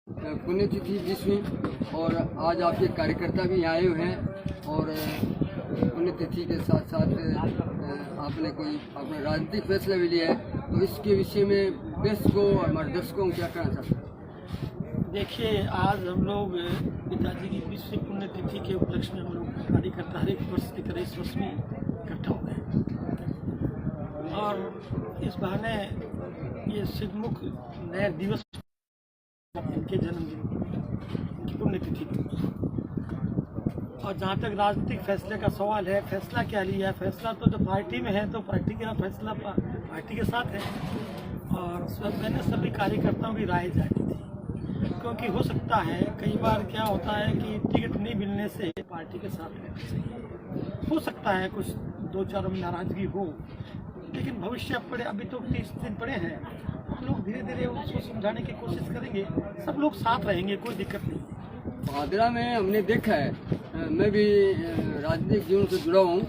पुण्यतिथि 20वीं और आज आपके कार्यकर्ता भी आए हुए हैं और पुण्यतिथि के साथ साथ आपने कोई अपना राजनीतिक फैसला भी लिया है, तो इसके विषय में देश को और हमारे दर्शकों को क्या कहना चाहते हैं? देखिए, आज हम लोग पिताजी की 20वीं पुण्यतिथि के उपलक्ष्य में हम लोग कार्यकर्ता हर एक वर्ष की तरह इस वर्ष में इकट्ठा हो गए और इस बहाने ये सिद्धमुख नए दिवस इनके जन्मदिन की पुण्यतिथि। और जहाँ तक राजनीतिक फैसले का सवाल है, फैसला क्या लिया है? फैसला तो जब पार्टी में है तो पार्टी का फैसला पार्टी के साथ है और मैंने सभी कार्यकर्ताओं की राय जानी थी, क्योंकि हो सकता है कई बार क्या होता है कि टिकट नहीं मिलने से पार्टी के साथ रहना चाहिए। हो सकता है कुछ 2-4 में नाराजगी हो, लेकिन भविष्य पड़े, अभी तो 30 दिन पड़े हैं, हम लोग धीरे धीरे उसको समझाने की कोशिश करेंगे, सब लोग साथ रहेंगे, कोई दिक्कत नहीं। भादरा में हमने देखा है, मैं भी राजनीतिक जीवन से जुड़ा हूँ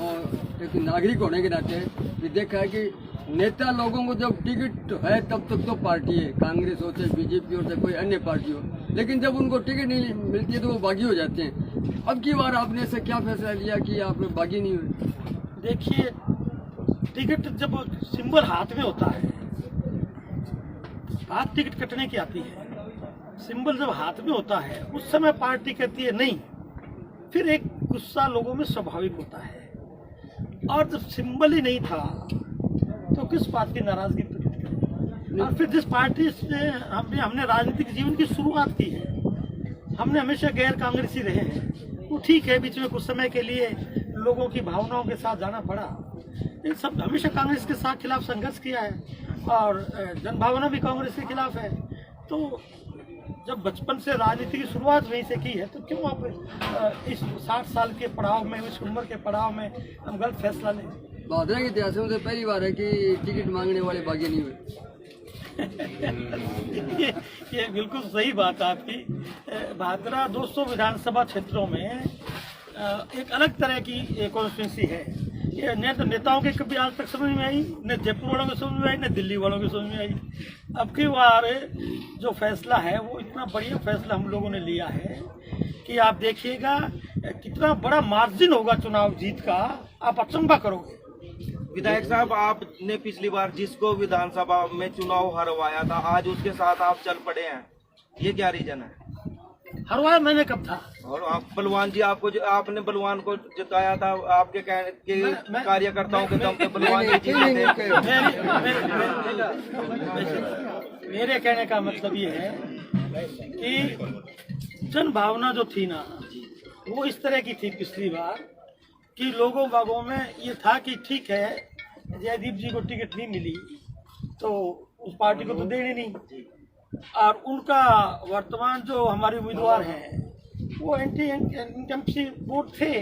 और एक नागरिक होने के नाते भी देखा है कि नेता लोगों को जब टिकट है तब तक तो पार्टी है, कांग्रेस हो चाहे बीजेपी हो चाहे कोई अन्य पार्टी हो, लेकिन जब उनको टिकट नहीं मिलती है तो वो बागी हो जाते हैं। अब की बार आपने ऐसा क्या फैसला लिया कि आप बागी नहीं हुए? देखिए, टिकट जब सिंबल हाथ में होता है, बात टिकट कटने की आती है, सिंबल जब हाथ में होता है उस समय पार्टी कहती है नहीं, फिर एक गुस्सा लोगों में स्वाभाविक होता है। और जब सिंबल ही नहीं था तो किस बात की नाराजगी प्रकट करें? और फिर जिस पार्टी से हमने राजनीतिक जीवन की शुरुआत की है, हमने हमेशा गैर कांग्रेसी रहे हैं, वो ठीक है, बीच में कुछ समय के लिए लोगों की भावनाओं के साथ जाना पड़ा, लेकिन सब हमेशा कांग्रेस के साथ खिलाफ संघर्ष किया है और जनभावना भी कांग्रेस के खिलाफ है। तो जब बचपन से राजनीति की शुरुआत वहीं से की है, तो क्यों आप इस 60 साल के पड़ाव में, इस उम्र के पड़ाव में हम गलत फैसला लें? भादरा के इतिहास में तो पहली बार है कि टिकट मांगने वाले बागी नहीं हुए। ये बिल्कुल सही बात आपकी। भादरा 200 विधानसभा क्षेत्रों में एक अलग तरह की कॉन्स्टिट्यूंसी है। ये न तो नेताओं के कभी आज तक समझ में आई, न जयपुर वालों को समझ में आई, न दिल्ली वालों को समझ में आई। अब की बार जो फैसला है वो इतना बढ़िया फैसला हम लोगों ने लिया है कि आप देखिएगा कितना बड़ा मार्जिन होगा चुनाव जीत का, आप अचंभा करोगे। विधायक साहब, आपने पिछली बार जिसको विधानसभा में चुनाव हरवाया था, आज उसके साथ आप चल पड़े हैं, ये क्या रीजन है? हरवाया मैंने कब था? और आप बलवान जी, आपने बलवान को जिताया था, आपके कार्यकर्ताओं के दम पे बलवान जी जीते थे। मेरे कहने का मतलब ये है कि जन भावना जो थी ना, वो इस तरह की थी पिछली बार कि लोगों बागों में ये था कि ठीक है, जयदीप जी को टिकट नहीं मिली तो उस पार्टी को तो देनी नहीं, और उनका वर्तमान जो हमारे उम्मीदवार हैं वो एंटी इनकम्बेंसी वोट थे,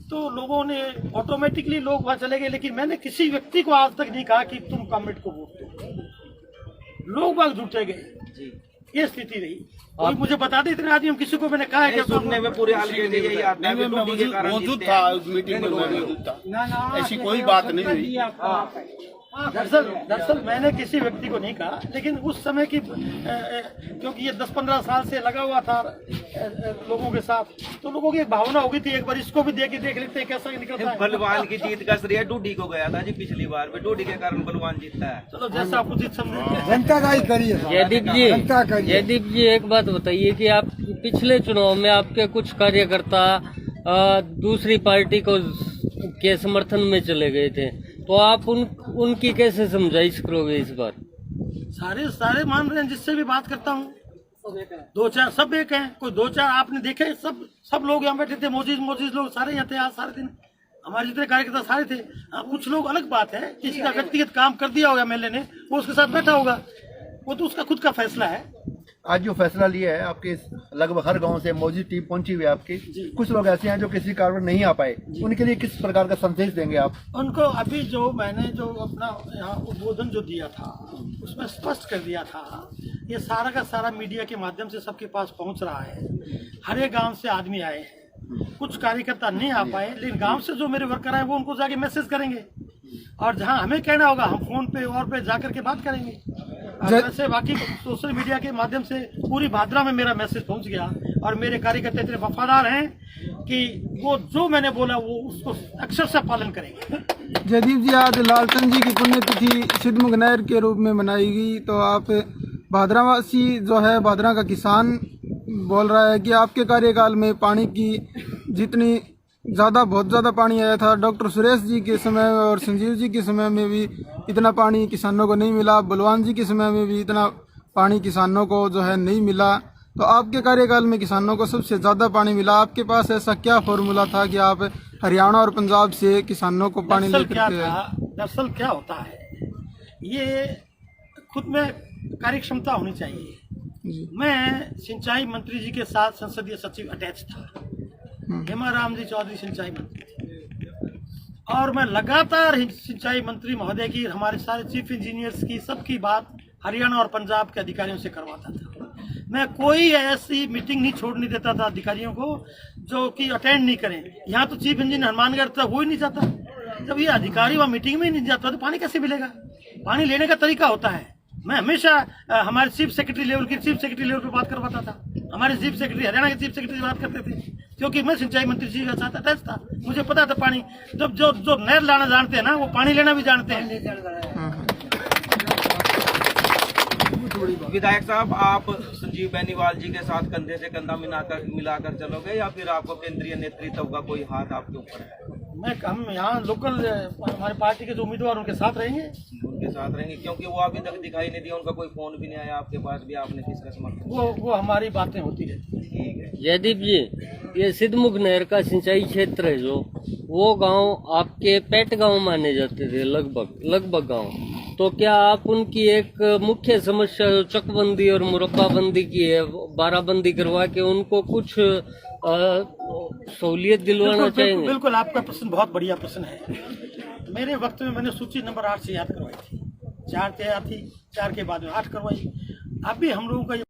तो लोगों ने ऑटोमेटिकली लोग वहाँ चले गए। लेकिन मैंने किसी व्यक्ति को आज तक नहीं कहा कि तुम कॉमरेड को वोट दो, लोग बाग जुटे गए, ये स्थिति रही। और मुझे बता दे, इतने आदमी हम किसी को मैंने कहा है कि सुनने में पूरे हाल के यही आता है, मौजूद था उस मीटिंग में, मौजूद था, ऐसी कोई बात नहीं हुई। दरअसल मैंने किसी व्यक्ति को नहीं कहा, लेकिन उस समय की क्योंकि ये 10-15 साल से लगा हुआ था लोगों के साथ, तो लोगों की एक भावना हो गई थी, एक बार इसको भी देख लेते हैं कैसा निकलता है। बलवान की जीत का श्रेय डूडी को गया था जी, पिछली बार में डूडी के कारण बलवान जीतता है। चलो जैसा आप उचित समझे। जनता का ही करिए। जयदीप जी एक बात बताइए कि आप पिछले चुनाव में आपके कुछ कार्यकर्ता दूसरी पार्टी के समर्थन में चले गए थे, तो आप उनकी कैसे समझाइश करोगे इस बार? सारे मान रहे हैं, जिससे भी बात करता हूँ 2-4 सब एक हैं, कोई 2-4 आपने देखे, सब लोग यहाँ बैठे थे, मोजिज लोग सारे यहाँ थे आज सारे दिन, हमारे जितने कार्यकर्ता सारे थे। कुछ लोग अलग बात है, किसी का व्यक्तिगत काम कर दिया होगा एमएलए ने, वो उसके साथ बैठा होगा, वो तो उसका खुद का फैसला है। आज जो फैसला लिया है, आपके लगभग हर गांव से मौजूद टीम पहुंची हुई है आपकी, कुछ लोग ऐसे हैं जो किसी कारण नहीं आ पाए, उनके लिए किस प्रकार का संदेश देंगे आप उनको? अभी जो मैंने जो अपना यहाँ उद्बोधन जो दिया था उसमें स्पष्ट कर दिया था, ये सारा का सारा मीडिया के माध्यम से सबके पास पहुंच रहा है। हर एक गाँव से आदमी आए हैं, कुछ कार्यकर्ता नहीं आ पाए, लेकिन गाँव से जो मेरे वर्कर आए वो उनको जाके मैसेज करेंगे, और जहाँ हमें कहना होगा हम फोन पे और पे जाकर के बात करेंगे। वैसे बाकी सोशल मीडिया के माध्यम से पूरी भादरा में मेरा मैसेज पहुंच गया और मेरे कार्यकर्ता इतने वफादार हैं कि वो जो मैंने बोला वो उसको अक्षर से पालन करेंगे। जयदीप जी, आज लालचंद जी की पुण्यतिथि सिद्धमुख नहर के रूप में मनाई गई, तो आप भादरावासी जो है, भादरा का किसान बोल रहा है कि आपके कार्यकाल में पानी की जितनी बहुत ज़्यादा पानी आया था, डॉक्टर सुरेश जी के समय और संजीव जी के समय में भी इतना पानी किसानों को नहीं मिला, बलवान जी के समय में भी इतना पानी किसानों को जो है नहीं मिला। तो आपके कार्यकाल में किसानों को सबसे ज़्यादा पानी मिला। आपके पास ऐसा क्या फॉर्मूला था कि आप हरियाणा और पंजाब से किसानों को पानी लेकर के? दरअसल क्या होता है, ये खुद में कार्य क्षमता होनी चाहिए। मैं सिंचाई मंत्री जी के साथ संसदीय सचिव अटैच था, हेमाराम जी चौधरी सिंचाई मंत्री थे, और मैं लगातार सिंचाई मंत्री महोदय की, हमारे सारे चीफ इंजीनियर्स की, सबकी बात हरियाणा और पंजाब के अधिकारियों से करवाता था। मैं कोई ऐसी मीटिंग नहीं छोड़ने देता था अधिकारियों को जो कि अटेंड नहीं करें। यहाँ तो चीफ इंजीनियर हनुमानगढ़ तक हो ही नहीं जाता। जब ये अधिकारी वहाँ मीटिंग में ही नहीं जाता तो पानी कैसे मिलेगा? पानी लेने का तरीका होता है। मैं हमेशा हमारे चीफ सेक्रेटरी लेवल पे बात करवाता था। हमारे चीफ सेक्रेटरी, हरियाणा के चीफ सेक्रेटरी बात करते थे, क्योंकि मैं सिंचाई मंत्री जी का साथ अटैच था। मुझे पता था पानी, जब जो नहर लाना जानते हैं ना, वो पानी लेना भी जानते हैं। विधायक साहब, आप संजीव बेनीवाल जी के साथ कंधे से कंधा मिलाकर चलोगे या फिर आपको केंद्रीय नेतृत्व का कोई हाथ आपके ऊपर है? हम यहाँ लोकल हमारे पार्टी के जो उम्मीदवार उनके साथ रहेंगे। उनके साथ रहेंगे, क्योंकि वो अभी तक दिखाई नहीं दिया, उनका कोई फोन भी नहीं आया आपके पास भी, आपने किसका समर्थन? वो हमारी बातें होती रहती है। ठीक है जयदीप जी, ये सिद्धमुख नहर का सिंचाई क्षेत्र है जो, वो गांव आपके पेट गांव माने जाते थे, लगभग गांव। तो क्या आप उनकी एक मुख्य समस्या जो चकबंदी और मुरब्बाबंदी की है, बाराबंदी करवा के उनको कुछ सहूलियत दिलवाना चाहेंगे? बिल्कुल, आपका प्रश्न बहुत बढ़िया प्रश्न है। मेरे वक्त में मैंने सूची नंबर 8 से याद करवाई थी, 4 तैयार थी, 4 के बाद में 8 करवाई। अभी हम लोगों का